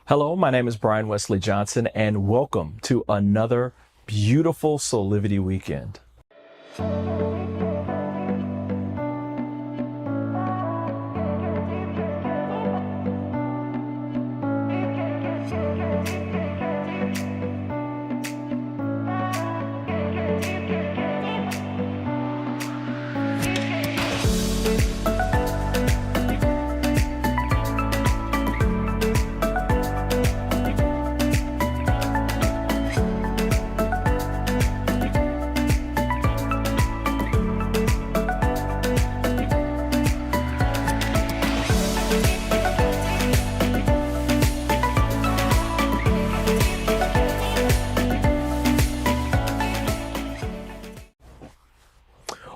Hello, my name is Brian Wesley Johnson, and welcome to another beautiful Soulivity weekend.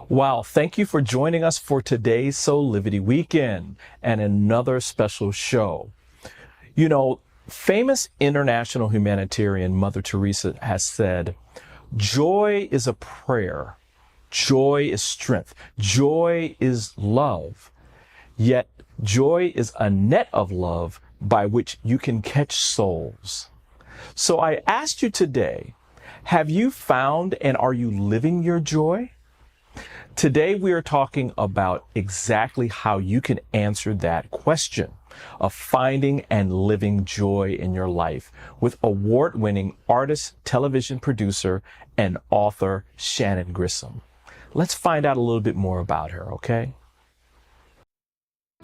Wow, thank you for joining us for today's Soulivity weekend and another special show. You know, famous international humanitarian Mother Teresa has said, joy is a prayer, joy is strength, joy is love. Yet joy is a net of love by which you can catch souls. So I asked you today, have you found and are you living your joy? Today we are talking about exactly how you can answer that question of finding and living joy in your life with award-winning artist, television producer, and author Shannon Grissom. Let's find out a little bit more about her, okay?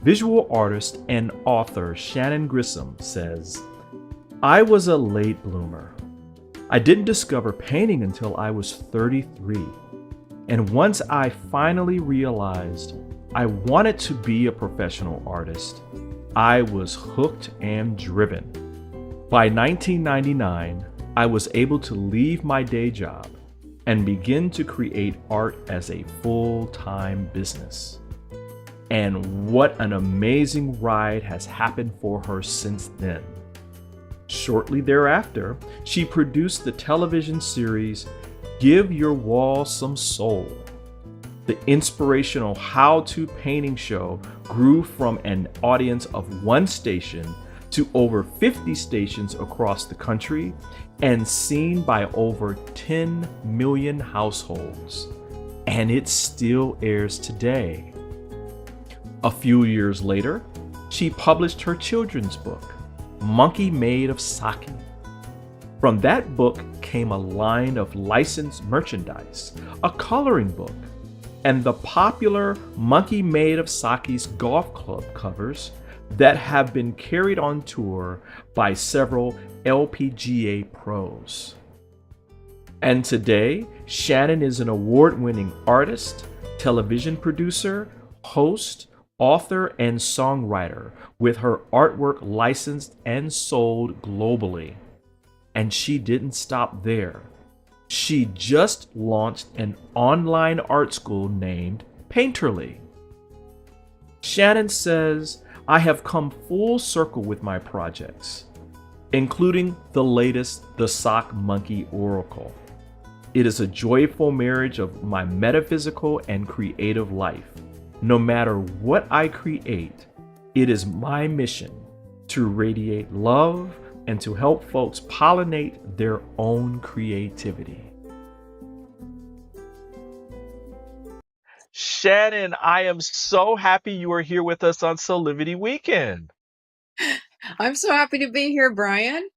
Visual artist and author Shannon Grissom says, I was a late bloomer. I didn't discover painting until I was 33. And once I finally realized I wanted to be a professional artist, I was hooked and driven. By 1999, I was able to leave my day job and begin to create art as a full-time business. And what an amazing ride has happened for her since then. Shortly thereafter, she produced the television series Give Your Wall Some Soul. The inspirational how-to painting show grew from an audience of one station to over 50 stations across the country and seen by over 10 million households. And it still airs today. A few years later, she published her children's book, Monkey Made of Sake. From that book came a line of licensed merchandise, a coloring book, and the popular Monkey Made of Sake's golf club covers that have been carried on tour by several LPGA pros. And today, Shannon is an award-winning artist, television producer, host, author, and songwriter with her artwork licensed and sold globally. And she didn't stop there. She just launched an online art school named Painterly. Shannon says, I have come full circle with my projects, including the latest, the Sock Monkey Oracle. It is a joyful marriage of my metaphysical and creative life. No matter what I create, it is my mission to radiate love and to help folks pollinate their own creativity. Shannon, I am so happy you are here with us on Soulivity Weekend. I'm so happy to be here, Brian.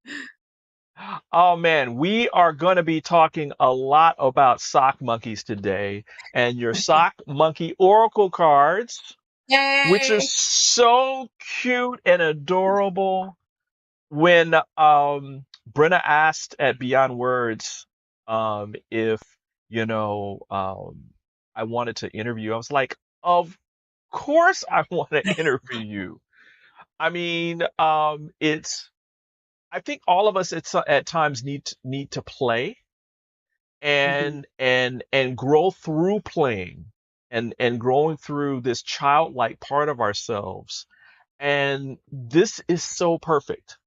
Oh man, we are going to be talking a lot about sock monkeys today and your sock monkey oracle cards, which are Yay! so cute and adorable. When Brenna asked at Beyond Words if I wanted to interview, I was like, of course I want to interview you. I mean, it's I think all of us at times need to play Mhm. and grow through playing and growing through this childlike part of ourselves. And this is so perfect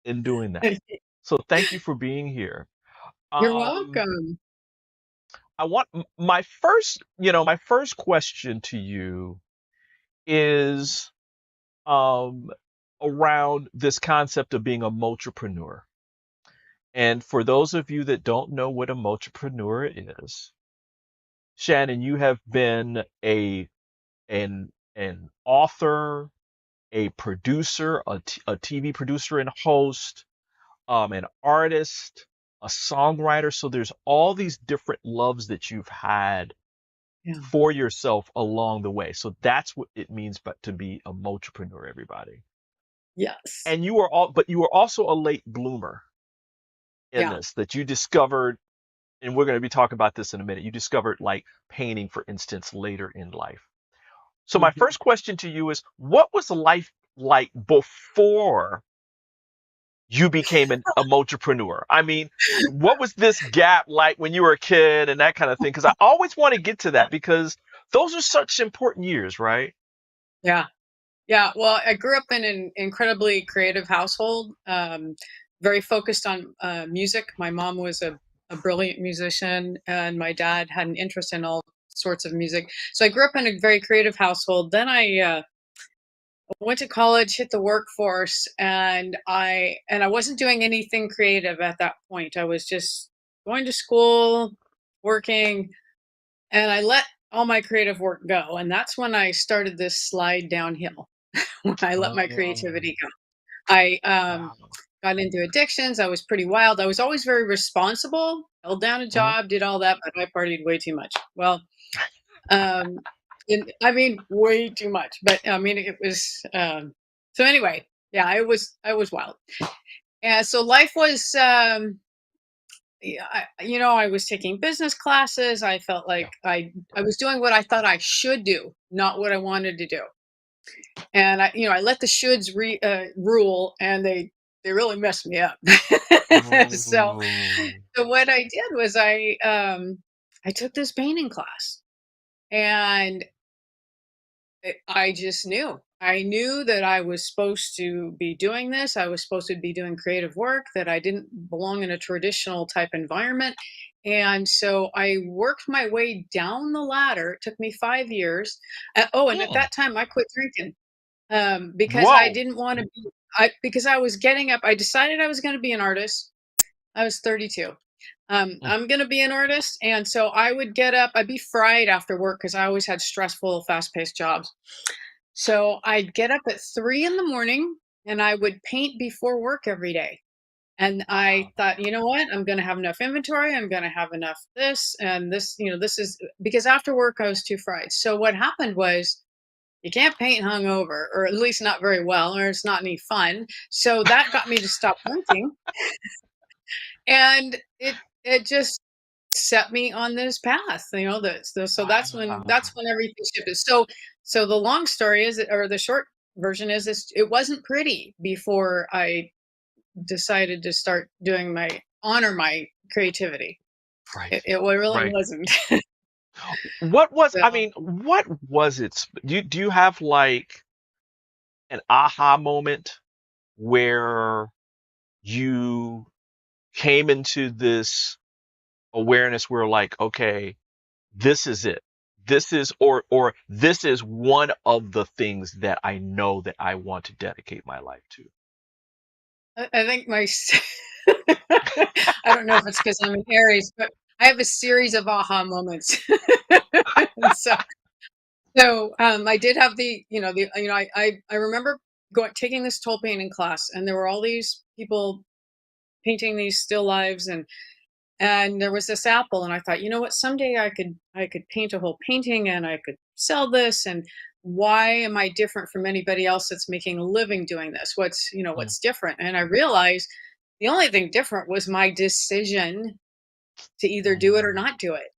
in doing that. So thank you for being here. You're Um, welcome. I want my first question to you is, um, around this concept of being a multipreneur. And for those of you that don't know what a multipreneur is, Shannon, you have been an author, a producer, a TV producer and host, an artist, a songwriter. So there's all these different loves that you've had Yeah. for yourself along the way. So that's what it means but to be a multipreneur, everybody. Yes. And but you were also a late bloomer in Yeah. this, that you discovered, and we're going to be talking about this in a minute. You discovered like painting, for instance, later in life. So my Mhm. first question to you is, what was life like before you became a multipreneur? I mean, what was this gap like when you were a kid and that kind of thing? Because I always want to get to that because those are such important years, right? Yeah. Yeah. Well, I grew up in an incredibly creative household, very focused on music. My mom was a brilliant musician, and my dad had an interest in all sorts of music. So I grew up in a very creative household. Then I went to college, hit the workforce, and I wasn't doing anything creative at that point. I was just going to school, working, and I let all my creative work go. And that's when I started this slide downhill. When I let my Oh, creativity go. I wow. got into addictions. I was pretty wild. I was always very responsible, held down a Mhm. job, did all that, but I partied way too much. Well, um, I mean, way too much. But I mean, it was. So anyway, yeah, I was wild, and so life was. Yeah, I was taking business classes. I felt Yeah. like I was doing what I thought I should do, not what I wanted to do. And I let the shoulds rule, and they really messed me up. so Oh, so what I did was I took this painting class, and I just knew. I knew that I was supposed to be doing this. I was supposed to be doing creative work, that I didn't belong in a traditional type environment. And so I worked my way down the ladder. It took me 5 years. And at mm. that time, I quit drinking because I Whoa. didn't want to be. Because I was getting up. I decided I was going to be an artist. I was 32. Mm. I'm going to be an artist. And so I would get up. I'd be fried after work because I always had stressful, fast paced jobs. So I'd get up at 3 in the morning and I would paint before work every day. And I Wow. thought, you know what? I'm going to have enough inventory. I'm going to have enough this and this. This is because after work I was too fried. So what happened was you can't paint hungover, or at least not very well, or it's not any fun. So that got me to stop drinking, and it just set me on this path. So that's when everything shifted. So the long story is, or the short version is, this: it wasn't pretty before I decided to start doing my creativity. Right. It really Right. wasn't. I So mean, what was it? Do you have like an aha moment where you came into this awareness where like, okay, this is it. This is or this is one of the things that I know that I want to dedicate my life to. I think I don't know if it's because I'm an Aries, but I have a series of aha moments. So I did have I remember going taking this toll painting class, and there were all these people painting these still lives, and there was this apple, and I thought, you know what, someday I could paint a whole painting and I could sell this. And why am I different from anybody else that's making a living doing this? Mm, What's different? And I realized the only thing different was my decision to either do it or mm. not do it.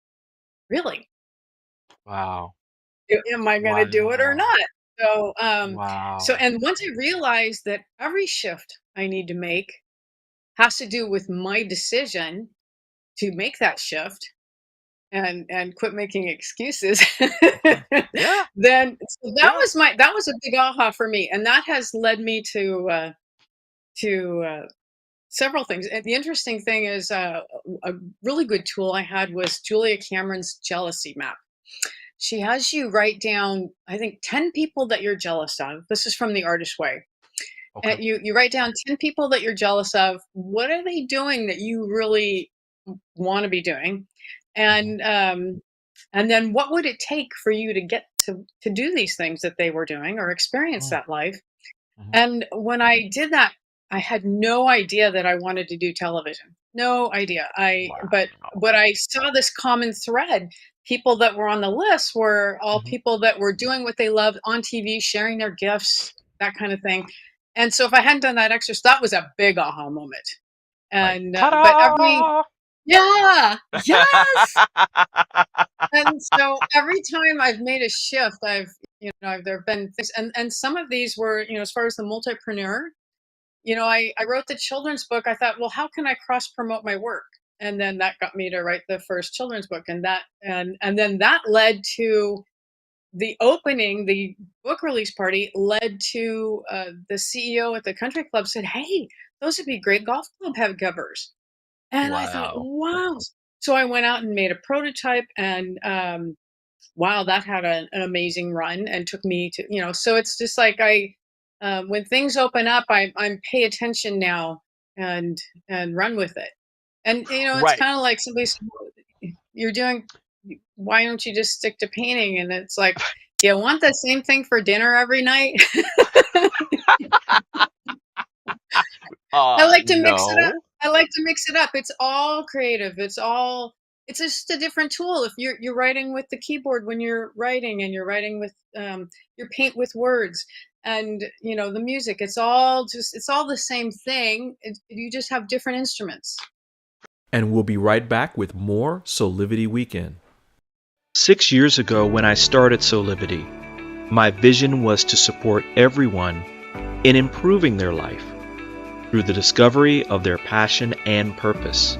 Really, Wow. am I going to do it or Wow. not? So, Wow. and once I realized that every shift I need to make has to do with my decision to make that shift, and quit making excuses, Okay. Yeah. then so Yeah. that was a big aha for me, and that has led me to several things. And the interesting thing is, a really good tool I had was Julia Cameron's jealousy map. She has you write down, I think, 10 people that you're jealous of. This is from The Artist Way. Okay. You write down 10 people that you're jealous of. What are they doing that you really want to be doing? Hmm. And then what would it take for you to get to do these things that they were doing or experience Mm, that life? mhm. And when I did that, I had no idea that I wanted to do television. No idea. But Wow. what I saw, this common thread, people that were on the list were all Hmm. people that were doing what they loved on TV, sharing their gifts, that kind of thing. And so if I hadn't done that exercise, that was a big aha moment. Like, And but every ta-da! yeah, yes. And so every time I've made a shift, there have been things, and some of these were, as far as the multipreneur, I wrote the children's book. I thought, well, how can I cross promote my work? And then that got me to write the first children's book, and then that led to the book release party led to the CEO at the country club said, "Hey, those would be great golf club head covers." And I thought, Wow. wow. So I went out and made a prototype, and wow, that had an amazing run and took me to, so it's just like when things open up, I'm pay attention now and run with it. And, it's Right. kind of like somebody said, you're doing, why don't you just stick to painting? And it's like, do you want the same thing for dinner every night? I like to mix it up. No. I like to mix it up. It's all creative. It's just a different tool. If you're writing with the keyboard when you're writing, and you're writing with your paint with words, and the music, it's all the same thing. You just have different instruments. And we'll be right back with more Soulivity Weekend. 6 years ago, when I started Soulivity, my vision was to support everyone in improving their life through the discovery of their passion and purpose,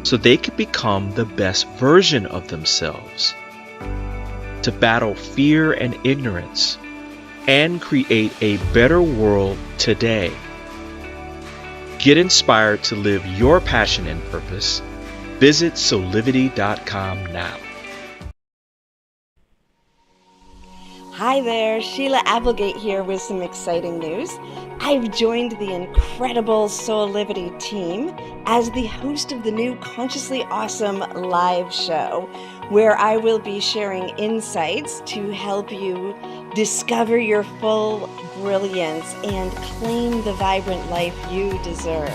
so they could become the best version of themselves, to battle fear and ignorance, and create a better world today. Get inspired to live your passion and purpose. Visit Soulivity.com now. Hi there, Sheila Applegate here with some exciting news. I've joined the incredible Soulivity team as the host of the new Consciously Awesome live show, where I will be sharing insights to help you discover your full brilliance and claim the vibrant life you deserve.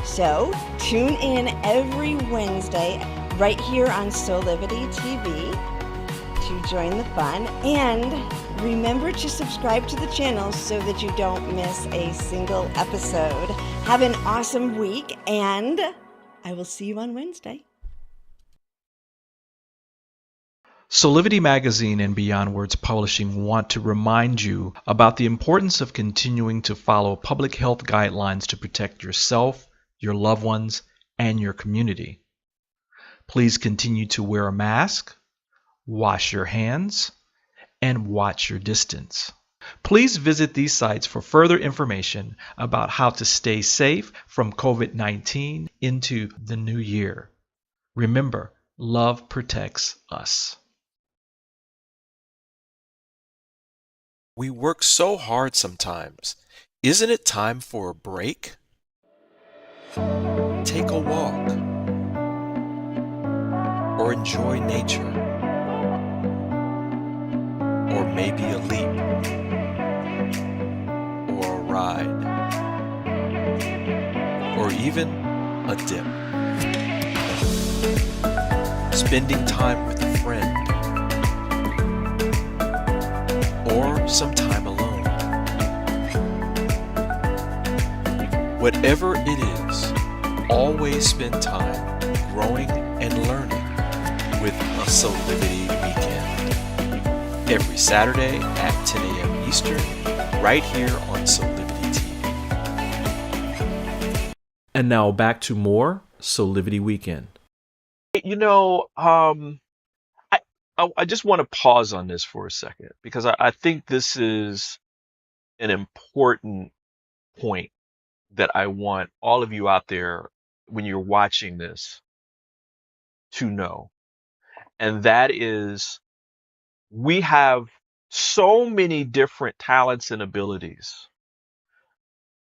So tune in every Wednesday right here on Soulivity TV to join the fun, and remember to subscribe to the channel so that you don't miss a single episode. Have an awesome week, and I will see you on Wednesday. Soulivity Magazine and Beyond Words Publishing want to remind you about the importance of continuing to follow public health guidelines to protect yourself, your loved ones, and your community. Please continue to wear a mask, wash your hands, and watch your distance. Please visit these sites for further information about how to stay safe from COVID-19 into the new year. Remember, love protects us. We work so hard sometimes. Isn't it time for a break? Take a walk or enjoy nature, or maybe a leap or a ride, or even a dip. Spending time with a friend, or some time alone. Whatever it is, always spend time growing and learning with a Soulivity Weekend. Every Saturday at 10 a.m. Eastern, right here on Soulivity TV. And now back to more Soulivity Weekend. You know, I just want to pause on this for a second, because I think this is an important point that I want all of you out there, when you're watching this, to know. And that is, we have so many different talents and abilities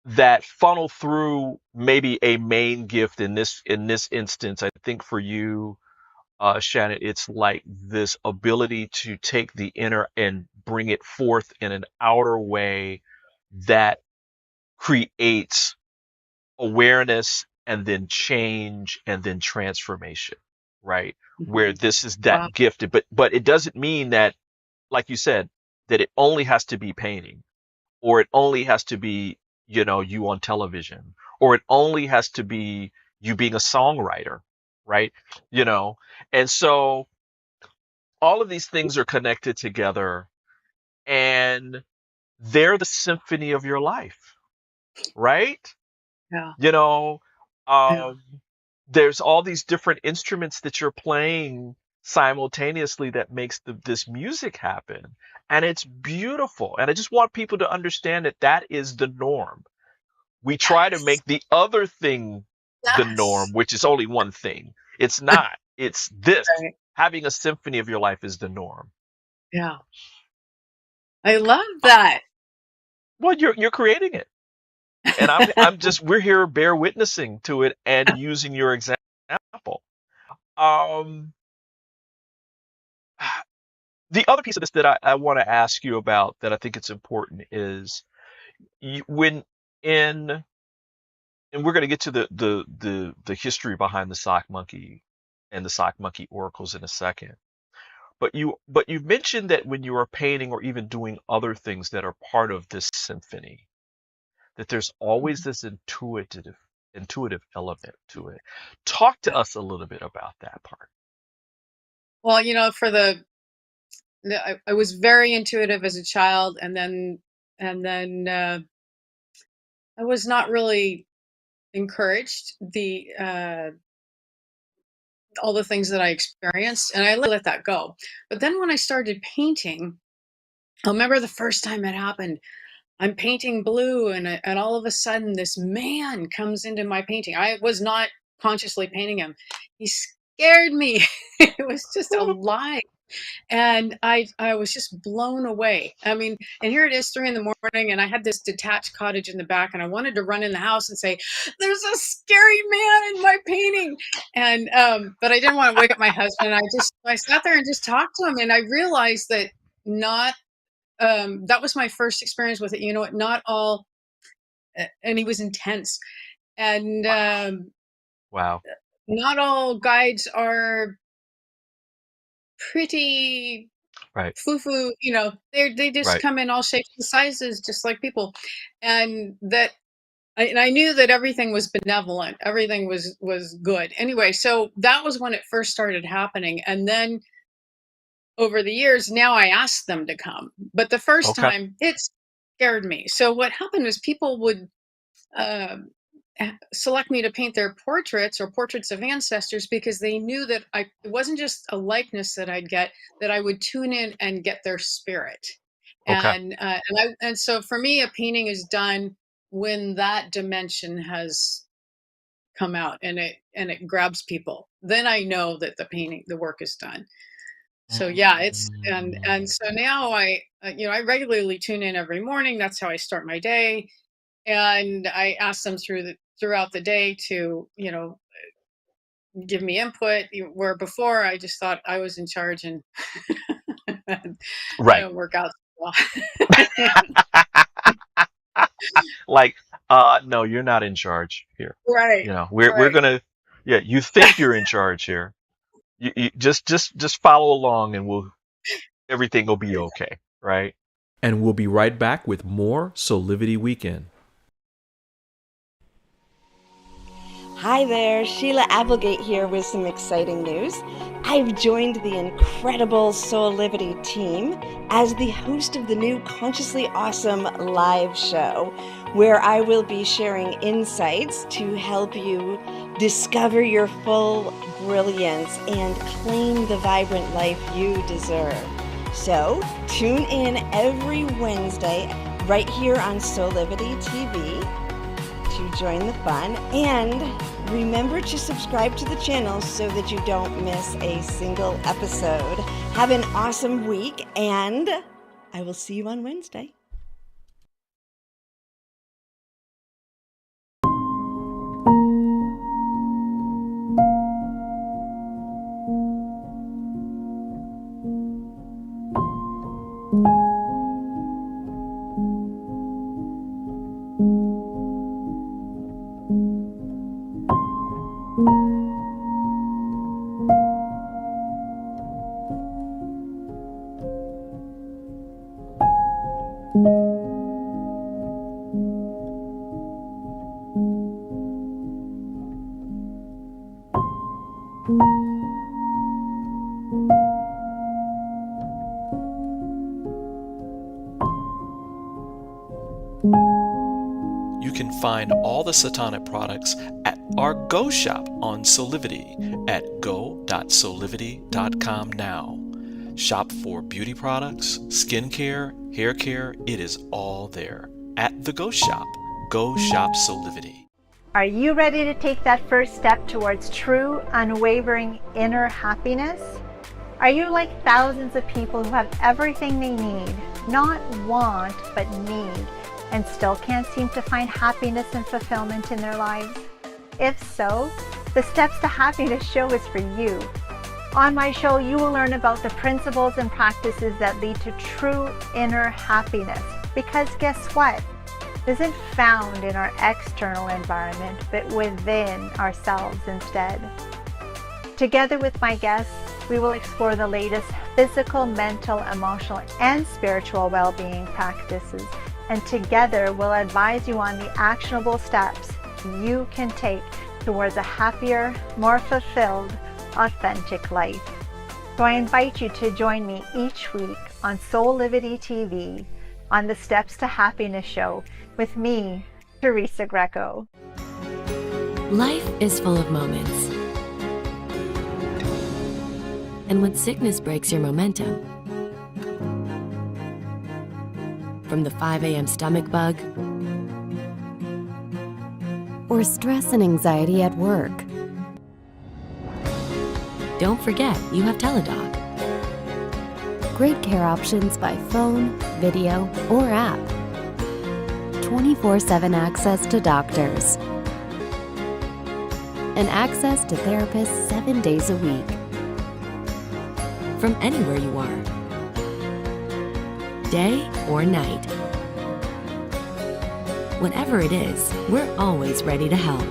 that funnel through maybe a main gift in this instance. I think for you, Shannon, it's like this ability to take the inner and bring it forth in an outer way that creates awareness and then change and then transformation, right? Where this is Wow. that gifted, but it doesn't mean that, like you said, that it only has to be painting, or it only has to be, you on television, or it only has to be you being a songwriter, right? And so all of these things are connected together, and they're the symphony of your life, right? Yeah. You know, Yeah. um, there's all these different instruments that you're playing simultaneously that makes this music happen. And it's beautiful. And I just want people to understand that that is the norm. We try to Yes. make the other thing the norm, Yes. which is only one thing. It's not. It's this. Right. Having a symphony of your life is the norm. Yeah. I love that. Well, you're creating it. And I'm just we're here bear witnessing to it and using your example. Um the other piece of this that I want to ask you about that I think it's important is when in and we're going to get to the history behind the sock monkey and the sock monkey oracles in a second. But you mentioned that when you are painting or even doing other things that are part of this symphony, that there's always this intuitive element to it. Talk to us a little bit about that part. Well, I was very intuitive as a child, and then I was not really encouraged all the things that I experienced, and I let that go. But then when I started painting, I remember the first time it happened. I'm painting blue, and all of a sudden, this man comes into my painting. I was not consciously painting him. He scared me. It was just alive. And I was just blown away. I mean, and here it is 3 in the morning, and I had this detached cottage in the back, and I wanted to run in the house and say, "There's a scary man in my painting." And but I didn't want to wake up my husband. I sat there and just talked to him, and I realized that not that was my first experience with it. You know what? Not all, and he was intense, and Wow. not all guides are pretty Right. foo-foo, they just Right. come in all shapes and sizes, just like people. And I knew that everything was benevolent, everything was good. Anyway, so that was when it first started happening. And then over the years, now I ask them to come. But the first Okay. time, it scared me. So what happened was people would select me to paint their portraits or portraits of ancestors, because they knew that it wasn't just a likeness that I'd get, that I would tune in and get their spirit. Okay. And so for me, a painting is done when that dimension has come out, and it grabs people. Then I know that the work is done. So yeah, and so now I regularly tune in every morning. That's how I start my day, and I ask them throughout the day to give me input. Where before I just thought I was in charge, and that Right. don't work out so well. Like, no, you're not in charge here. Right, We're right. gonna, yeah, you think you're in charge here. You just follow along, and everything will be okay, right? And we'll be right back with more Soulivity Weekend. Hi there, Sheila Applegate here with some exciting news. I've joined the incredible Soulivity team as the host of the new Consciously Awesome live show, where I will be sharing insights to help you discover your full brilliance and claim the vibrant life you deserve. So tune in every Wednesday right here on Soulivity TV to join the fun, and remember to subscribe to the channel so that you don't miss a single episode. Have an awesome week, and I will see you on Wednesday. You can find all the Satonic products at our Go shop on Soulivity at go.soulivity.com now. Shop for beauty products, skincare, hair care. It is all there at the Go shop. Go shop Soulivity. Are you ready to take that first step towards true, unwavering inner happiness? Are you like thousands of people who have everything they need, not want, but need, and still can't seem to find happiness and fulfillment in their lives? If so, the Steps to Happiness show is for you. On my show, you will learn about the principles and practices that lead to true inner happiness. Because guess what? It isn't found in our external environment, but within ourselves instead. Together with my guests, we will explore the latest physical, mental, emotional, and spiritual well-being practices. And together we'll advise you on the actionable steps you can take towards a happier, more fulfilled, authentic life. So I invite you to join me each week on Soulivity TV on the Steps to Happiness show with me, Teresa Greco. Life is full of moments. And when sickness breaks your momentum, from the 5 a.m. stomach bug, or stress and anxiety at work, don't forget you have Teladoc. Great care options by phone, video, or app. 24/7 access to doctors. And access to therapists 7 days a week. From anywhere you are. Day or night. Whatever it is, we're always ready to help.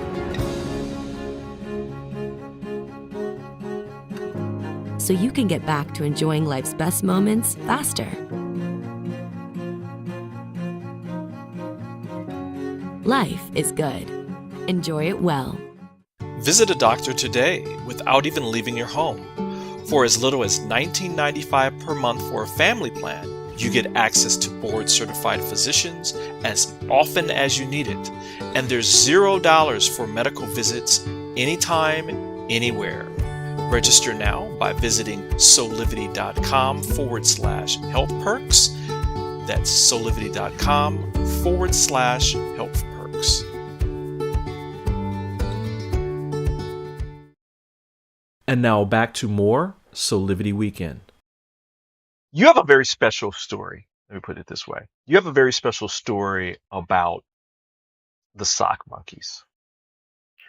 So you can get back to enjoying life's best moments faster. Life is good. Enjoy it well. Visit a doctor today without even leaving your home. For as little as $19.95 per month for a family plan, you get access to board-certified physicians as often as you need it. And there's $0 for medical visits anytime, anywhere. Register now by visiting soulivity.com/health perks. That's soulivity.com/health perks. And now back to more Soulivity Weekend. You have a very special story. Let me put it this way. You have a very special story about the sock monkeys.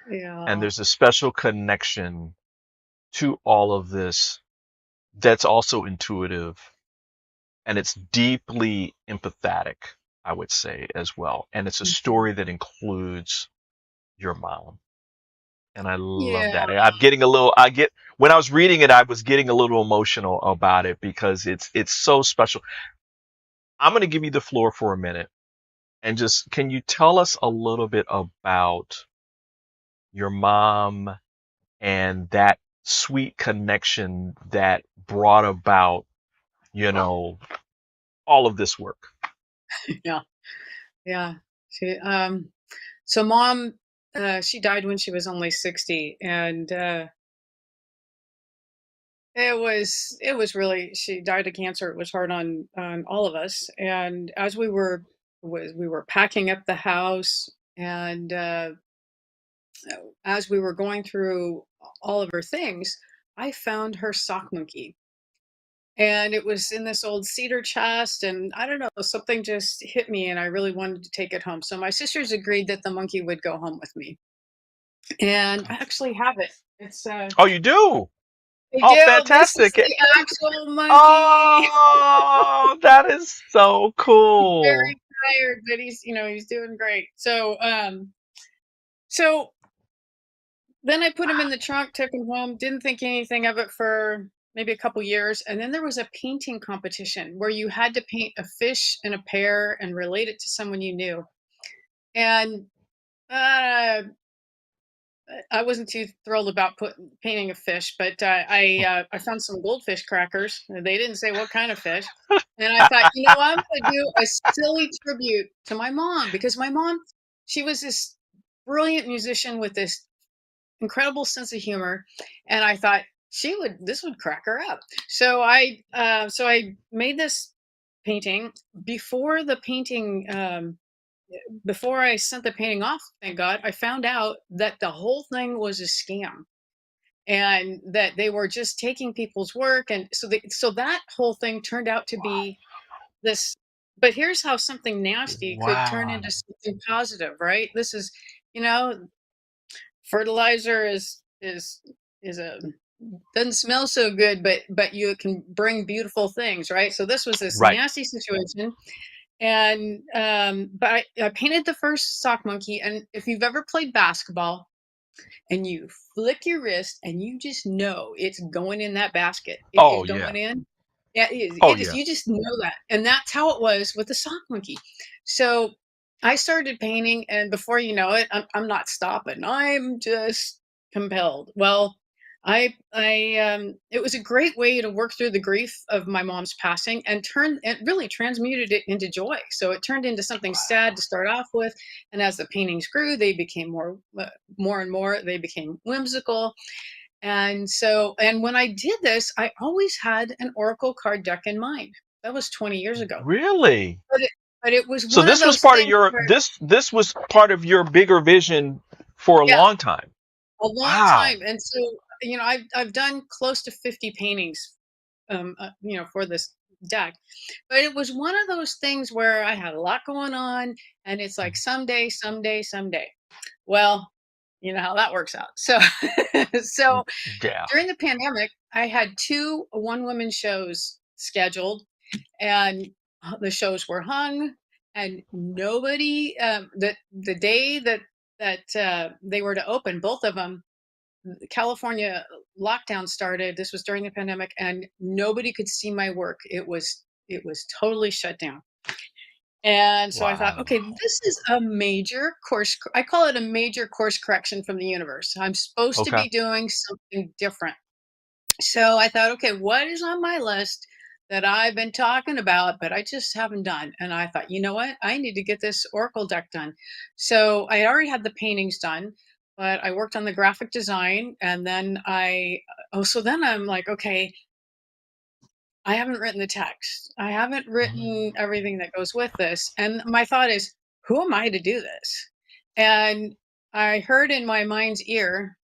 Yeah. And there's a special connection to all of this that's also intuitive, and it's deeply empathetic, I would say, as well. And it's a story that includes your mom. And I love that. And when I was reading it, I was getting a little emotional about it because it's so special. I'm going to give you the floor for a minute and just, can you tell us a little bit about your mom and that sweet connection that brought about, all of this work? Yeah. Yeah. So mom, she died when she was only 60, and it was really, she died of cancer. It was hard on all of us. And as we were packing up the house, and as we were going through all of her things, I found her sock monkey. And it was in this old cedar chest, and I don't know, something just hit me, and I really wanted to take it home. So my sisters agreed that the monkey would go home with me, and I actually have it. It's Oh, you do? I Oh, do. fantastic. This is the actual monkey. Oh, that is so He's cool. very tired, but he's doing great. So so then I put him in the trunk, took him home, didn't think anything of it for maybe a couple years. And then there was a painting competition where you had to paint a fish and a pear and relate it to someone you knew. And I wasn't too thrilled about painting a fish, but I found some goldfish crackers. They didn't say what kind of fish, and I thought, you know, I'm going to do a silly tribute to my mom, because my mom, she was this brilliant musician with this incredible sense of humor, and I thought this would crack her up. So I made this painting. Before the painting, before I sent the painting off, thank God, I found out that the whole thing was a scam, and that they were just taking people's work, and so that whole thing turned out to be this. But here's how something nasty could turn Wow. into something positive, right? This is, you know, fertilizer is a doesn't smell so good, but you can bring beautiful things, right? So this was this Right. nasty situation, and but I painted the first sock monkey, and if you've ever played basketball and you flick your wrist and you just know it's going in that basket, it Oh is yeah. going in. Yeah, it is. Oh It is. yeah. You just know that, and that's how it was with the sock monkey. So I started painting, and before you know it, I'm not stopping. I'm just compelled. Well, it was a great way to work through the grief of my mom's passing, and really transmuted it into joy. So it turned into something sad to start off with, and as the paintings grew, they became more and more. They became whimsical, and when I did this, I always had an oracle card deck in mind. That was 20 years ago. Really? But it was So one of this was those part of things your where, this was part of your bigger vision for a yeah, long time. a long Wow. time. And so, I've done close to 50 paintings, for this deck. But it was one of those things where I had a lot going on, and it's like someday, someday, someday. Well, you know how that works out. So, so Yeah. during the pandemic, I had two one-woman shows scheduled, and the shows were hung, and nobody. The day that they were to open, both of them, California lockdown started. This was during the pandemic, and nobody could see my work. It was totally shut down. And so I thought, Wow. okay, this is a major course. I call it a major course correction from the universe. I'm supposed to Okay. be doing something different. So I thought, okay, what is on my list that I've been talking about, but I just haven't done? And I thought, you know what? I need to get this Oracle deck done. So I already had the paintings done, but I worked on the graphic design. And then so then I'm like, okay, I haven't written the text. I haven't written everything that goes with this. And my thought is, who am I to do this? And I heard in my mind's ear,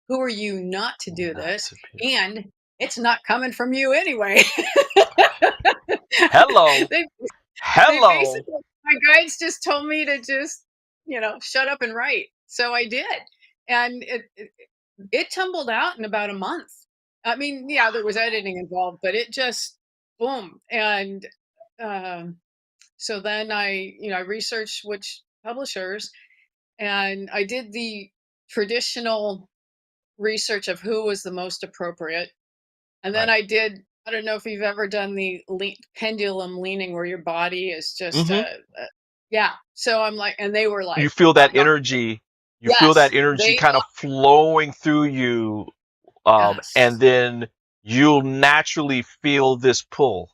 who are you not to do Not this? to be. And it's not coming from you anyway. Hello. they they Hello. basically, my guides just told me to just, shut up and write. So I did. And it tumbled out in about a month. I mean, yeah, there was editing involved, but it just boom. And um, so then I researched which publishers, and I did the traditional research of who was the most appropriate. And then Right. I don't know if you've ever done the pendulum leaning where your body is just, Hmm. yeah. So I'm like, and they were You like, feel that not, energy. You feel that yes, energy kind of flowing through you, and yes. then you'll naturally feel this pull,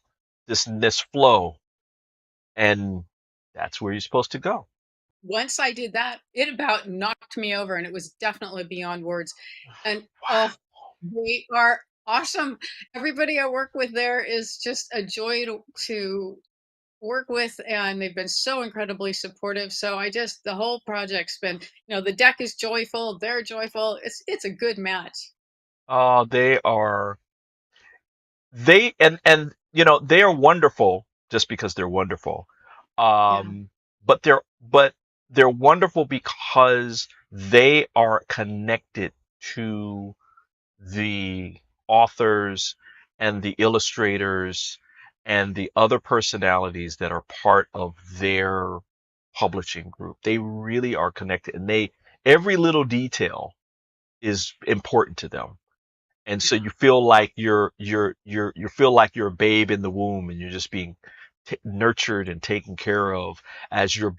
this flow, and that's where you're supposed to go. Once I did that, it about knocked me over, and it was definitely beyond words. And Wow. they are awesome. Everybody I work with there is just a joy to work with, and they've been so incredibly supportive. So the whole project's been, the deck is joyful, they're joyful. It's a good match. Oh, they are wonderful just because they're wonderful. Yeah. Um, but they're wonderful because they are connected to the authors and the illustrators and the other personalities that are part of their publishing group. They really are connected, and every little detail is important to them. And so Yeah. you feel like you feel like you're a babe in the womb, and you're just being nurtured and taken care of as you're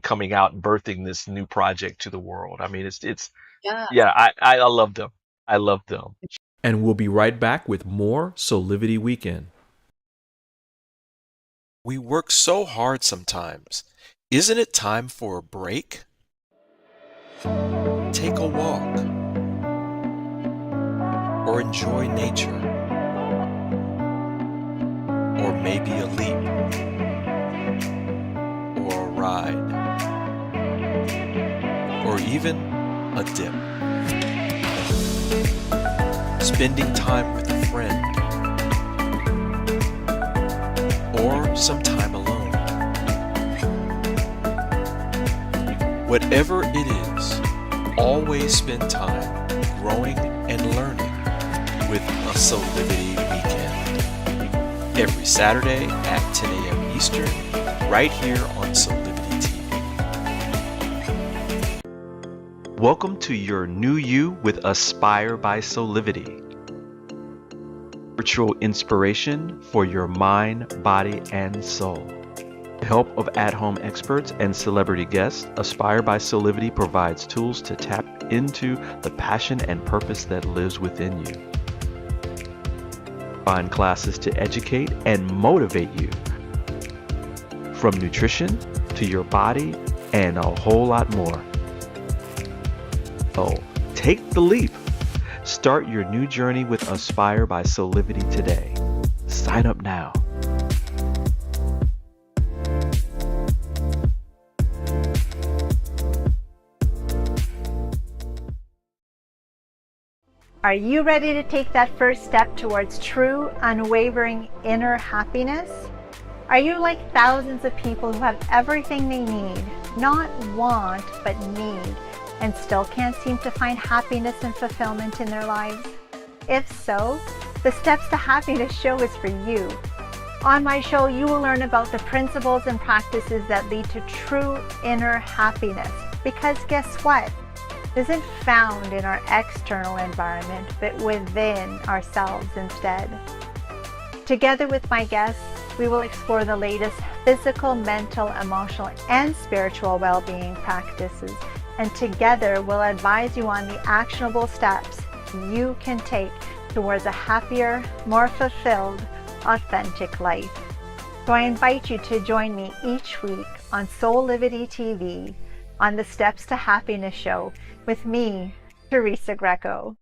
coming out and birthing this new project to the world. I mean, it's Yeah. yeah, I love them. I love them. And we'll be right back with more Soulivity Weekend. We work so hard sometimes. Isn't it time for a break? Take a walk or enjoy nature, or maybe a leap or a ride, or even a dip. Spending time with a friend, or some time alone. Whatever it is, always spend time growing and learning with a Soulivity Weekend. Every Saturday at 10 a.m. Eastern, right here on Soulivity TV. Welcome to your new you with Aspire by Soulivity. Virtual inspiration for your mind, body, and soul. With the help of at-home experts and celebrity guests, Aspire by Soulivity provides tools to tap into the passion and purpose that lives within you. Find classes to educate and motivate you. From nutrition to your body and a whole lot more. So, take the leap. Start your new journey with Aspire by Soulivity today. Sign up now. Are you ready to take that first step towards true, unwavering inner happiness? Are you like thousands of people who have everything they need, not want, but need, and still can't seem to find happiness and fulfillment in their lives? If so, the Steps to Happiness show is for you. On my show, you will learn about the principles and practices that lead to true inner happiness. Because guess what? It isn't found in our external environment, but within ourselves instead. Together with my guests, we will explore the latest physical, mental, emotional, and spiritual well-being practices. And together we'll advise you on the actionable steps you can take towards a happier, more fulfilled, authentic life. So I invite you to join me each week on Soulivity TV on the Steps to Happiness show with me, Teresa Greco.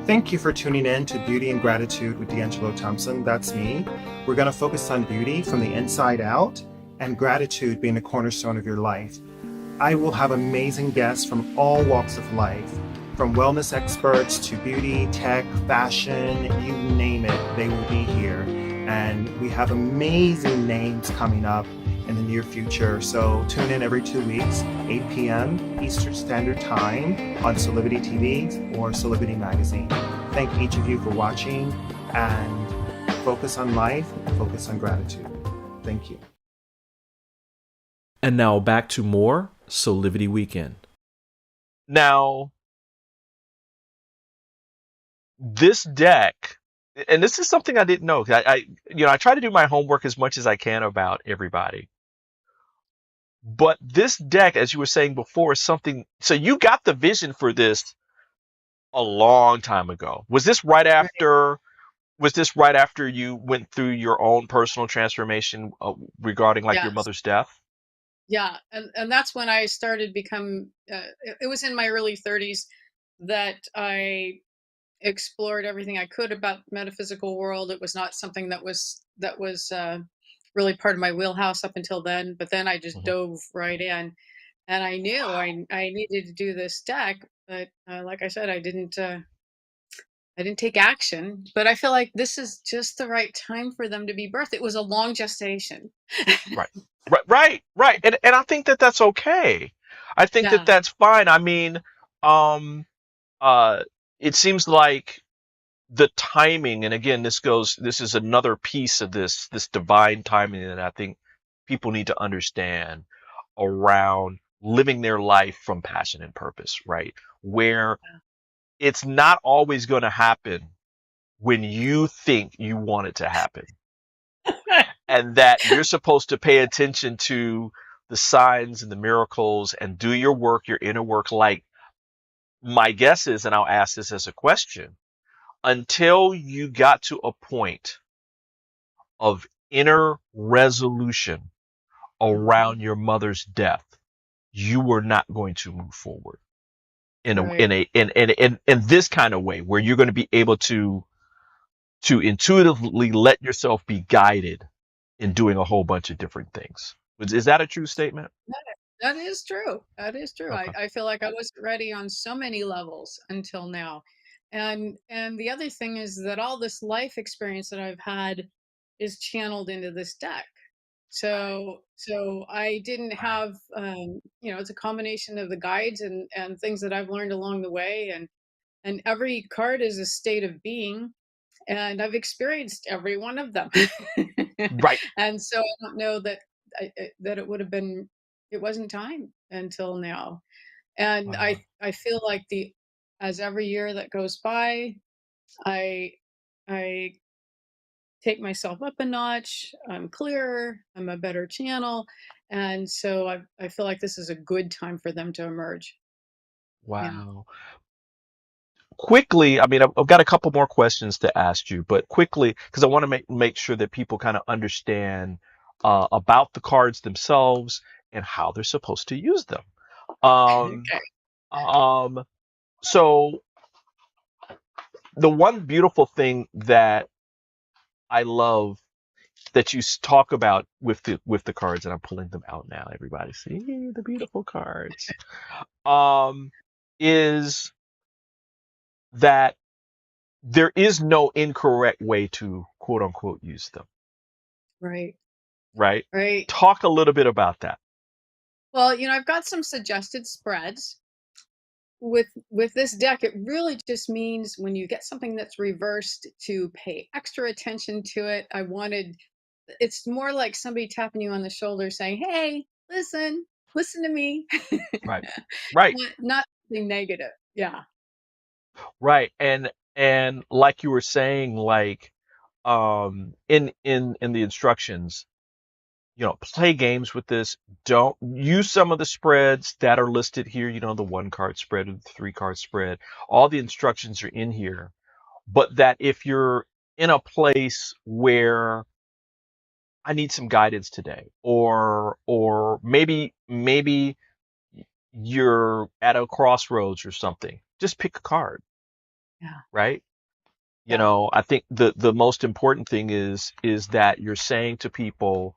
Thank you for tuning in to Beauty and Gratitude with D'Angelo Thompson. That's me. We're going to focus on beauty from the inside out and gratitude being the cornerstone of your life. I will have amazing guests from all walks of life, from wellness experts to beauty, tech, fashion, you name it, they will be here. And we have amazing names coming up in the near future. So tune in every 2 weeks, 8 p.m. Eastern Standard Time on Soulivity TV or Soulivity Magazine. Thank each of you for watching, and focus on life, focus on gratitude. Thank you. And now back to more Soulivity Weekend. Now, this deck, and this is something I didn't know. I try to do my homework as much as I can about everybody. But this deck, as you were saying before, is something. So you got the vision for this a long time ago. Was this right after? Was this right after you went through your own personal transformation regarding your Yes. mother's death? Yeah, and that's when I started become. It was in my early 30s that I explored everything I could about the metaphysical world. It was not something that was really part of my wheelhouse up until then. But then I just dove right in, and I knew I needed to do this deck. But like I said, I didn't take action. But I feel like this is just the right time for them to be birthed. It was a long gestation. Right. And I think that that's okay. I think Yeah. that that's fine. I mean, it seems like the timing, and again, this is another piece of this divine timing that I think people need to understand around living their life from passion and purpose, right? Where it's not always going to happen when you think you want it to happen. and that you're supposed to pay attention to the signs and the miracles and do your work, your inner work. Like, my guess is, and I'll ask this as a question, until you got to a point of inner resolution around your mother's death, you were not going to move forward in Right. in this kind of way, where you're going to be able to intuitively let yourself be guided in doing a whole bunch of different things. Is that a true statement? That is true. That is true. Okay. I feel like I wasn't ready on so many levels until now. And the other thing is that all this life experience that I've had is channeled into this deck. So I didn't have it's a combination of the guides and things that I've learned along the way, and every card is a state of being, and I've experienced every one of them. Right. And so I don't know that that it wasn't time until now. And Wow. I feel like the as every year that goes by, I I take myself up a notch. I'm clearer. I'm a better channel, and so I feel like this is a good time for them to emerge. Yeah. Wow. Quickly, I mean, I've got a couple more questions to ask you, but quickly, because I want to make sure that people kind of understand about the cards themselves and how they're supposed to use them. Um, Okay. um, so the one beautiful thing that I love that you talk about with the cards, and I'm pulling them out now. Everybody see the beautiful cards. Is that there is no incorrect way to quote unquote use them, Right. right? Right. Talk a little bit about that. Well, I've got some suggested spreads. With this deck, it really just means when you get something that's reversed to pay extra attention to it. It's more like somebody tapping you on the shoulder saying, "Hey, listen to me." Right. Right. Not something negative. Yeah. Right. And like you were saying, like in the instructions, play games with this. Don't use some of the spreads that are listed here, the 1 card spread or the 3 card spread. All the instructions are in here. But that if you're in a place where I need some guidance today, or maybe you're at a crossroads or something, just pick a card, Yeah. right? Yeah. I think the most important thing is that you're saying to people,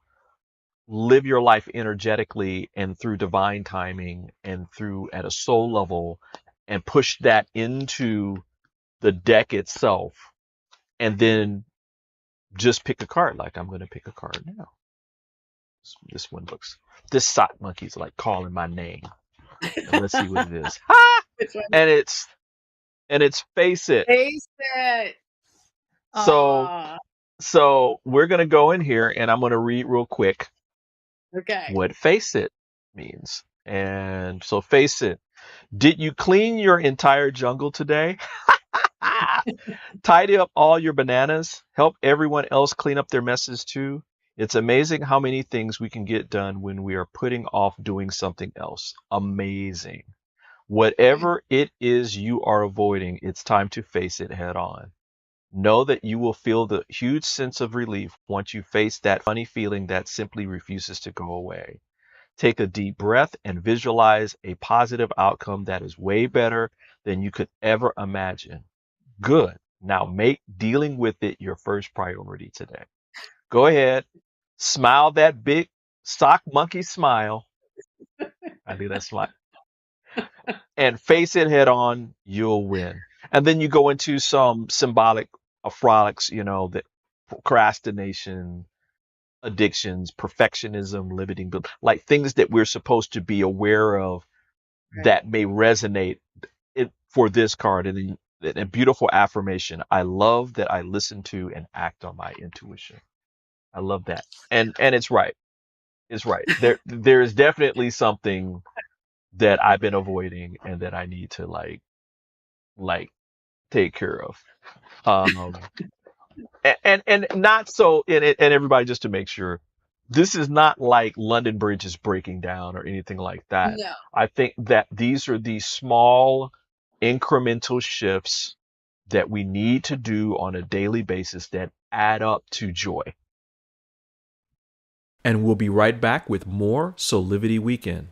live your life energetically and through divine timing and through at a soul level, and push that into the deck itself, and then just pick a card. Like, I'm going to pick a card now. This sock monkey's like calling my name. And let's see what it is. Which one? And it's Face It. Face it. So Aw. so we're going to go in here and I'm going to read real quick Okay. what Face It means. And so, Face It. Did you clean your entire jungle today? Tidy up all your bananas. Help everyone else clean up their messes too. It's amazing how many things we can get done when we are putting off doing something else. Amazing. Whatever it is you are avoiding, it's time to face it head on. Know that you will feel the huge sense of relief once you face that funny feeling that simply refuses to go away. Take a deep breath and visualize a positive outcome that is way better than you could ever imagine. Good. Now make dealing with it your first priority today. Go ahead. Smile that big sock monkey smile. I do that smile. And face it head on. You'll win. And then you go into some symbolic frolics, that procrastination, addictions, perfectionism, limiting, like things that we're supposed to be aware of that may resonate for this card. And then a beautiful affirmation. I love that I listen to and act on my intuition. I love that. And it's right. It's right. There is definitely something that I've been avoiding and that I need to like take care of. Um, And not so, and everybody, just to make sure, this is not like London Bridge is breaking down or anything like that. No. I think that these are these small incremental shifts that we need to do on a daily basis that add up to joy. And we'll be right back with more Soulivity Weekend.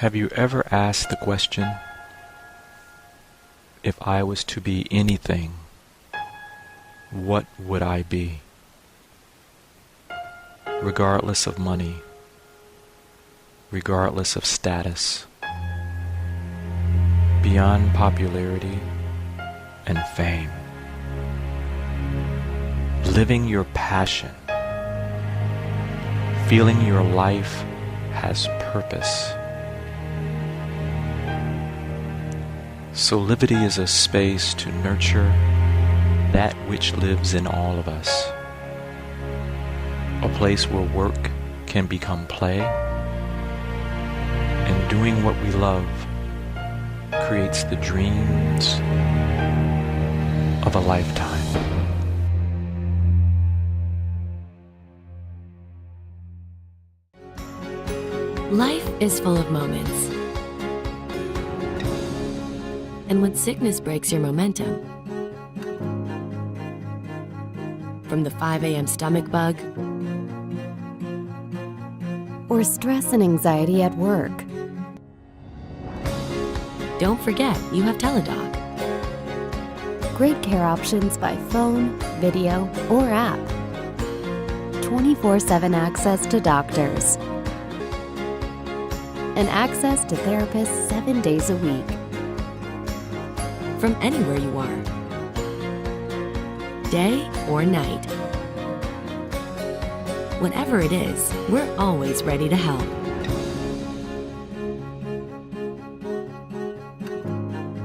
Have you ever asked the question, if I was to be anything, what would I be? Regardless of money, regardless of status, beyond popularity and fame, living your passion, feeling your life has purpose. Soulivity is a space to nurture that which lives in all of us. A place where work can become play, and doing what we love creates the dreams of a lifetime. Life is full of moments. And when sickness breaks your momentum, from the 5 a.m. stomach bug, or stress and anxiety at work, don't forget you have Teladoc. Great care options by phone, video, or app. 24/7 access to doctors. And access to therapists 7 days a week. From anywhere you are. Day or night. Whatever it is, we're always ready to help.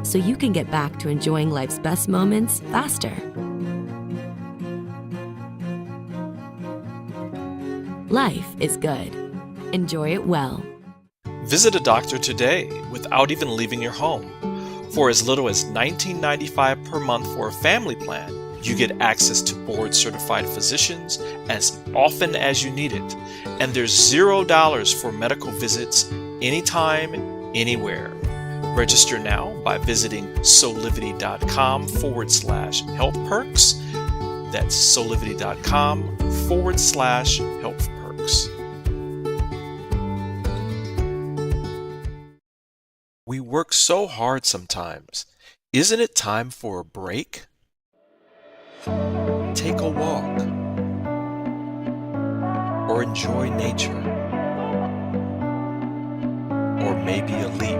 So you can get back to enjoying life's best moments faster. Life is good. Enjoy it well. Visit a doctor today without even leaving your home. For as little as $19.95 per month for a family plan, you get access to board-certified physicians as often as you need it. And there's $0 for medical visits anytime, anywhere. Register now by visiting soulivity.com/health perks. That's soulivity.com/health perks. We work so hard sometimes. Isn't it time for a break? Take a walk. Or enjoy nature. Or maybe a leap.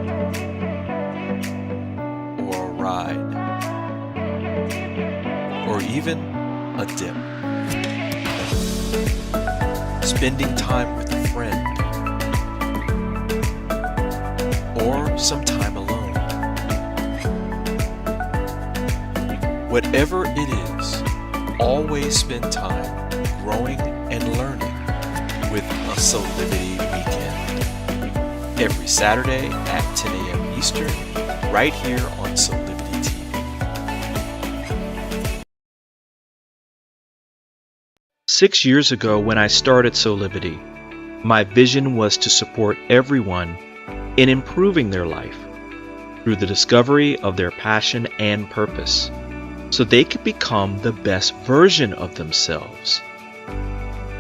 Or a ride. Or even a dip. Spending time with a friend. Or some time alone. Whatever it is, always spend time growing and learning with a Soulivity Weekend. Every Saturday at 10 a.m. Eastern, right here on Soulivity TV. 6 years ago, when I started Soulivity, my vision was to support everyone in improving their life through the discovery of their passion and purpose, so they could become the best version of themselves,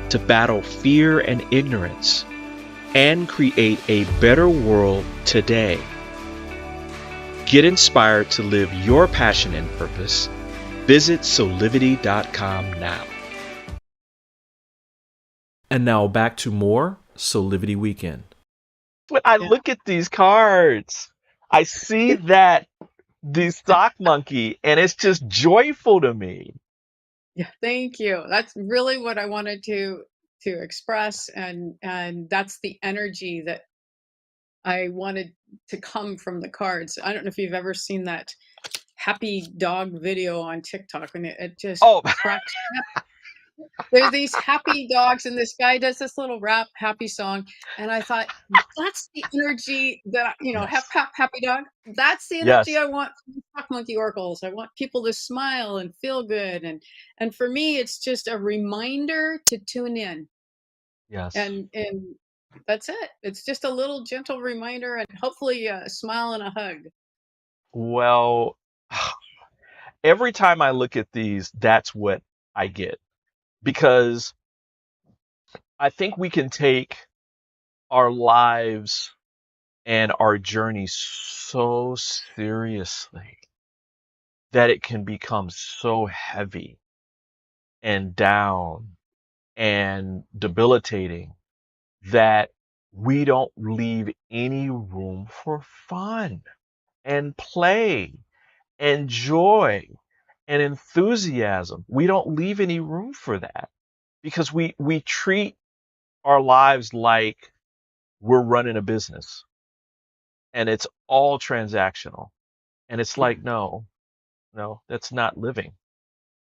to battle fear and ignorance, and create a better world today. Get inspired to live your passion and purpose. Visit Soulivity.com now. And now back to more Soulivity Weekend. When I look at these cards, I see that the sock monkey, and it's just joyful to me. Yeah, thank you. That's really what I wanted to express, and that's the energy that I wanted to come from the cards. I don't know if you've ever seen that happy dog video on TikTok, and it just cracks me up. There's these happy dogs, and this guy does this little rap happy song, and I thought, that's the energy that Yes. happy dog. That's the Yes. energy I want from the Sock Monkey Oracles. I want people to smile and feel good. And for me, it's just a reminder to tune in. Yes. And that's it. It's just a little gentle reminder and hopefully a smile and a hug. Well, every time I look at these, that's what I get. Because I think we can take our lives and our journey so seriously that it can become so heavy and down and debilitating that we don't leave any room for fun and play and joy and enthusiasm. We don't leave any room for that because we treat our lives like we're running a business and it's all transactional. And it's like, no, that's not living.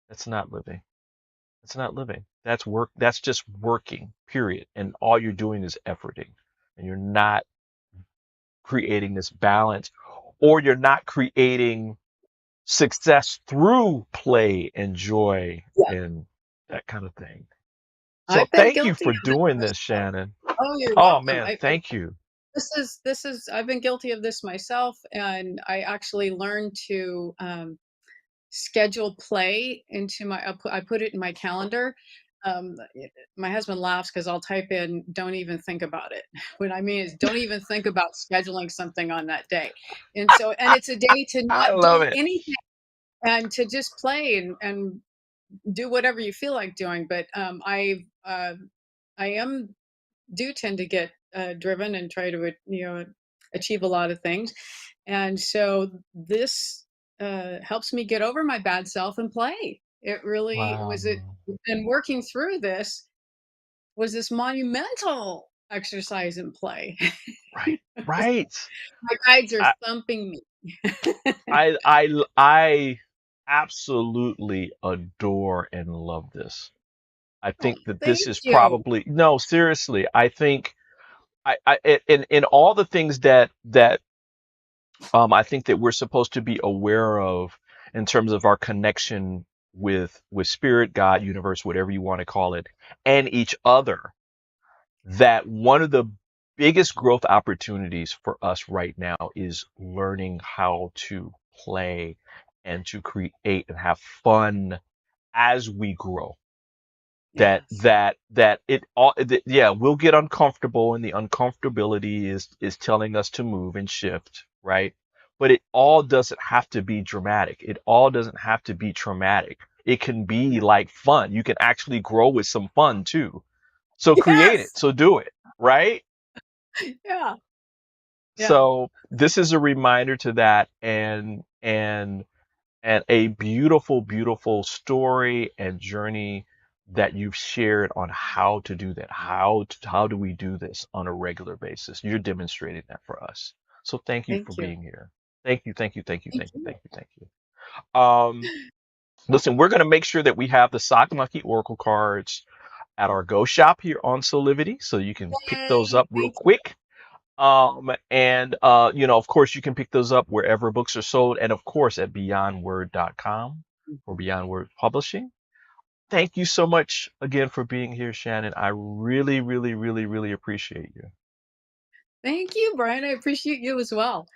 That's not living. It's not living. That's work. That's just working, period. And all you're doing is efforting and you're not creating this balance, or you're not creating success through play and joy Yeah. and that kind of thing. So I've been thank you guilty for of this doing this, myself. Shannon. Oh, you're Oh welcome. man, thank you. This is I've been guilty of this myself, and I actually learned to schedule play into I put it in my calendar. Um, my husband laughs because I'll type in "don't even think about it." What I mean is, don't even think about scheduling something on that day. And it's a day to I not love do it. anything and to just play and do whatever you feel like doing. But I do tend to get driven and try to achieve a lot of things, and so this helps me get over my bad self and play. It really Wow. was it, and working through this was this monumental exercise in play. Right. Right. My guides are I, thumping me. I absolutely adore and love this. I Oh, think that this thank is you. probably, no, seriously. I think in all the things that I think that we're supposed to be aware of in terms of our connection with spirit, God, universe, whatever you want to call it, and each other, that one of the biggest growth opportunities for us right now is learning how to play and to create and have fun as we grow. Yes. That it all yeah, we'll get uncomfortable, and the uncomfortability is telling us to move and shift, right? But it all doesn't have to be dramatic. It all doesn't have to be traumatic. It can be like fun. You can actually grow with some fun too. So create it. Yes. So do it, right? Yeah. Yeah. So this is a reminder to that, and a beautiful, beautiful story and journey that you've shared on how to do that. How do we do this on a regular basis? You're demonstrating that for us. So thank you for Thank you. being here. Thank you, thank you, thank you, Thank thank you, you. thank you, thank you. Listen, we're gonna make sure that we have the Sock Monkey Oracle cards at our Go shop here on Soulivity, so you can pick those Yay. up real Thank you. quick. And of course, you can pick those up wherever books are sold, and of course at beyondword.com or Beyond Word Publishing. Thank you so much again for being here, Shannon. I really, really, really, really appreciate you. Thank you, Brian. I appreciate you as well.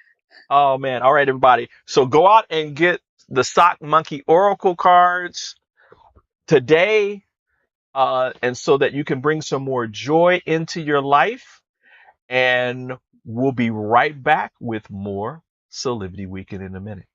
Oh man. All right, everybody. So go out and get the Sock Monkey Oracle cards today, and so that you can bring some more joy into your life. And we'll be right back with more Soulivity Weekend in a minute.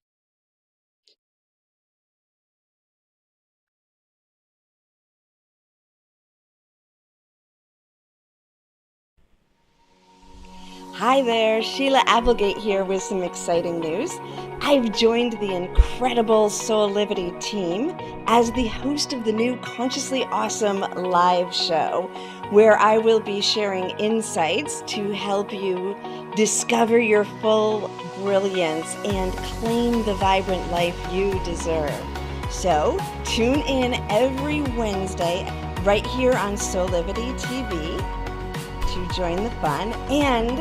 Hi there, Sheila Applegate here with some exciting news. I've joined the incredible Soulivity team as the host of the new Consciously Awesome live show, where I will be sharing insights to help you discover your full brilliance and claim the vibrant life you deserve. So tune in every Wednesday right here on Soulivity TV to join the fun. And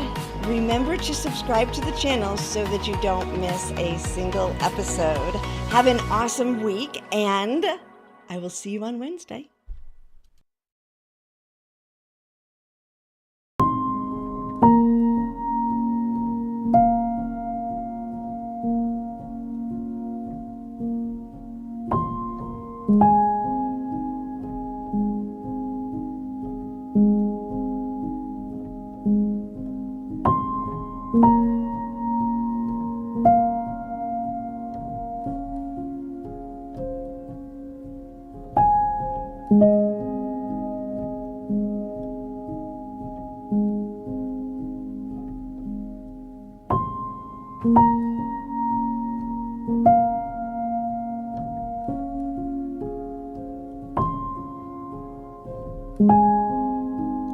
remember to subscribe to the channel so that you don't miss a single episode. Have an awesome week, and I will see you on Wednesday.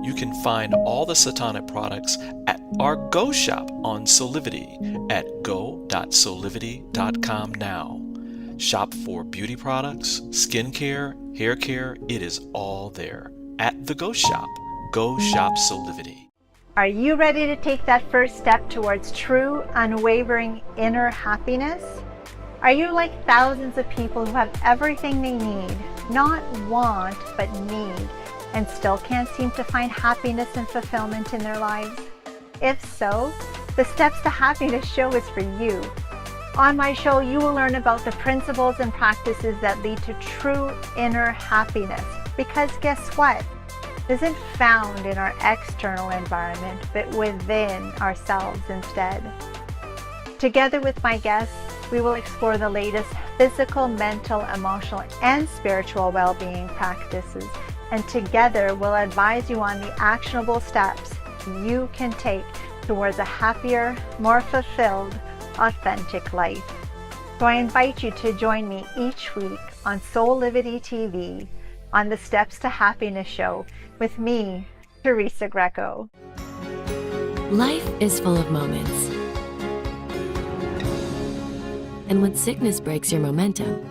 You can find all the Satonic products at our Go shop on Soulivity at go.soulivity.com now. Shop for beauty products, skincare, hair care. It is all there at the Go shop. Go shop Soulivity. Are you ready to take that first step towards true, unwavering inner happiness? Are you like thousands of people who have everything they need, not want, but need, and still can't seem to find happiness and fulfillment in their lives? If so, the Steps to Happiness show is for you. On my show, you will learn about the principles and practices that lead to true inner happiness. Because guess what? It isn't found in our external environment, but within ourselves instead. Together with my guests, we will explore the latest physical, mental, emotional, and spiritual well-being practices. And together we'll advise you on the actionable steps you can take towards a happier, more fulfilled, authentic life. So I invite you to join me each week on Soulivity TV on the Steps to Happiness show with me, Teresa Greco. Life is full of moments. And when sickness breaks your momentum,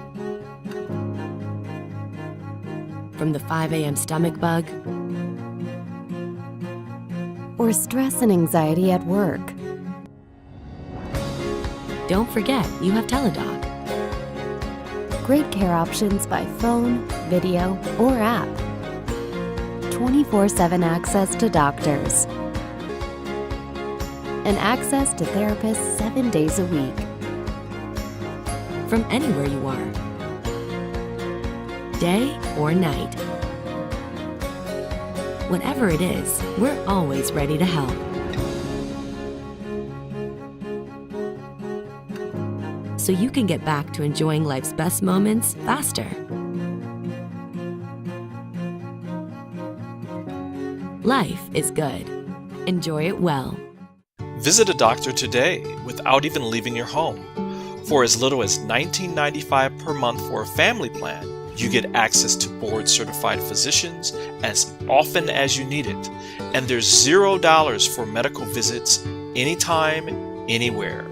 from the 5 a.m. stomach bug, or stress and anxiety at work, don't forget you have Teladoc. Great care options by phone, video, or app. 24/7 access to doctors. And access to therapists 7 days a week. From anywhere you are. Day or night. Whatever it is, we're always ready to help. So you can get back to enjoying life's best moments faster. Life is good. Enjoy it well. Visit a doctor today without even leaving your home. For as little as $19.95 per month for a family plan, you get access to board-certified physicians as often as you need it. And there's $0 for medical visits anytime, anywhere.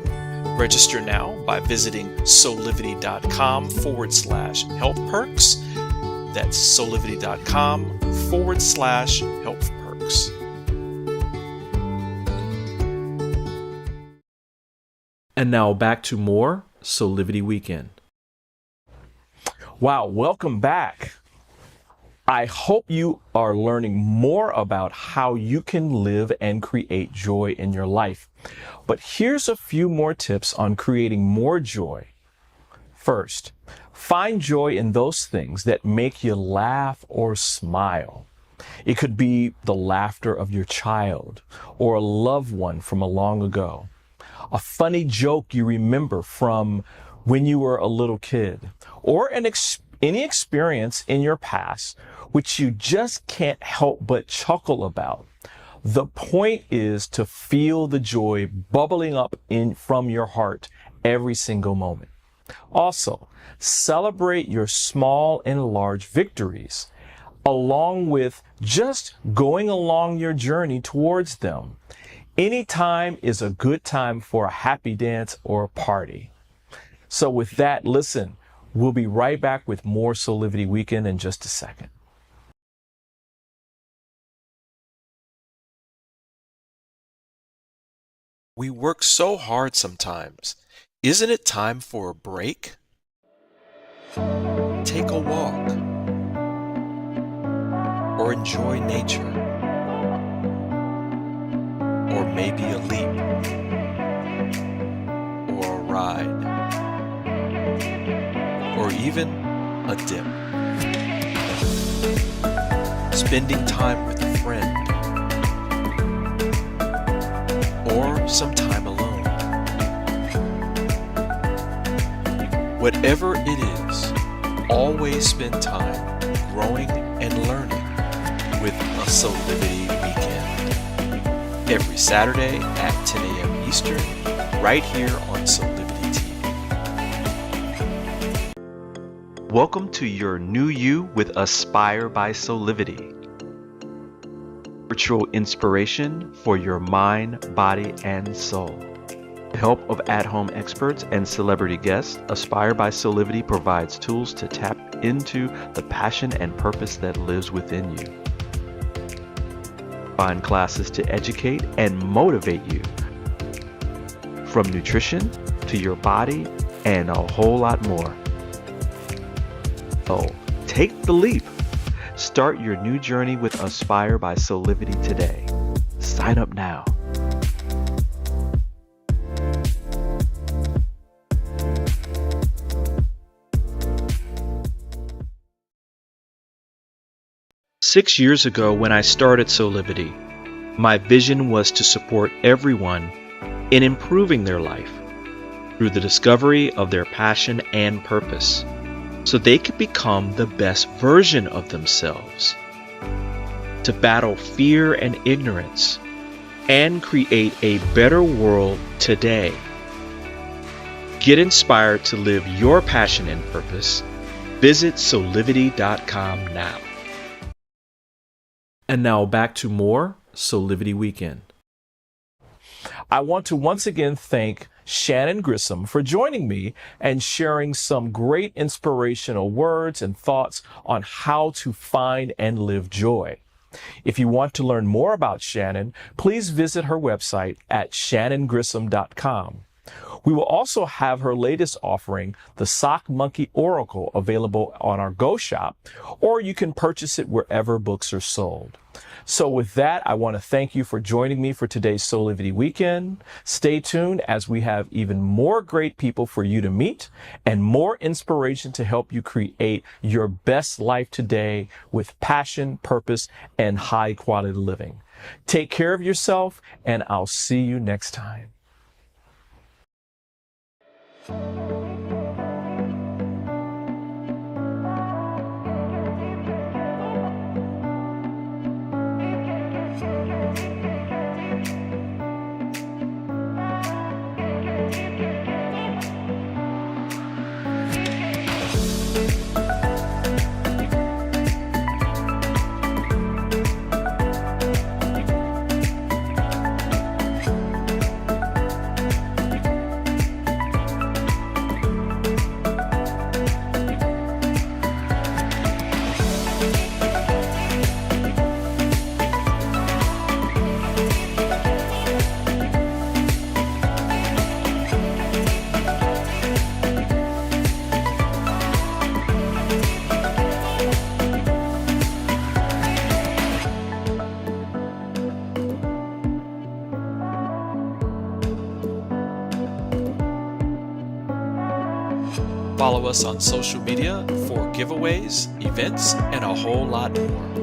Register now by visiting soulivity.com/health perks. That's soulivity.com/health perks. And now back to more Soulivity Weekend. Wow, welcome back. I hope you are learning more about how you can live and create joy in your life. But here's a few more tips on creating more joy. First, find joy in those things that make you laugh or smile. It could be the laughter of your child or a loved one from a long ago. A funny joke you remember from when you were a little kid, or any experience in your past which you just can't help but chuckle about. The point is to feel the joy bubbling up from your heart every single moment. Also, celebrate your small and large victories, along with just going along your journey towards them. Any time is a good time for a happy dance or a party. So with that, listen, we'll be right back with more Soulivity Weekend in just a second. We work so hard sometimes. Isn't it time for a break? Take a walk or enjoy nature, or maybe a leap or a ride, or even a dip. Spending time with a friend, or some time alone. Whatever it is, always spend time growing and learning with a Soulivity weekend. Every Saturday at 10 a.m. Eastern, right here on Soulivity TV. Welcome to your new you with Aspire by Soulivity. Virtual inspiration for your mind, body, and soul. With the help of at-home experts and celebrity guests, Aspire by Soulivity provides tools to tap into the passion and purpose that lives within you. Find classes to educate and motivate you, from nutrition to your body and a whole lot more. So, take the leap. Start your new journey with Aspire by Soulivity today. Sign up now. Six years ago, when I started Soulivity, my vision was to support everyone in improving their life through the discovery of their passion and purpose, so they could become the best version of themselves, to battle fear and ignorance, and create a better world today. Get inspired to live your passion and purpose. Visit Soulivity.com now. And now back to more Soulivity Weekend. I want to once again thank Shannon Grissom for joining me and sharing some great inspirational words and thoughts on how to find and live joy. If you want to learn more about Shannon, please visit her website at shannongrissom.com. We will also have her latest offering, the Sock Monkey Oracle, available on our Go Shop, or you can purchase it wherever books are sold. So with that, I want to thank you for joining me for today's Soulivity Weekend. Stay tuned as we have even more great people for you to meet and more inspiration to help you create your best life today with passion, purpose, and high quality living. Take care of yourself, and I'll see you next time. Follow us on social media for giveaways, events, and a whole lot more.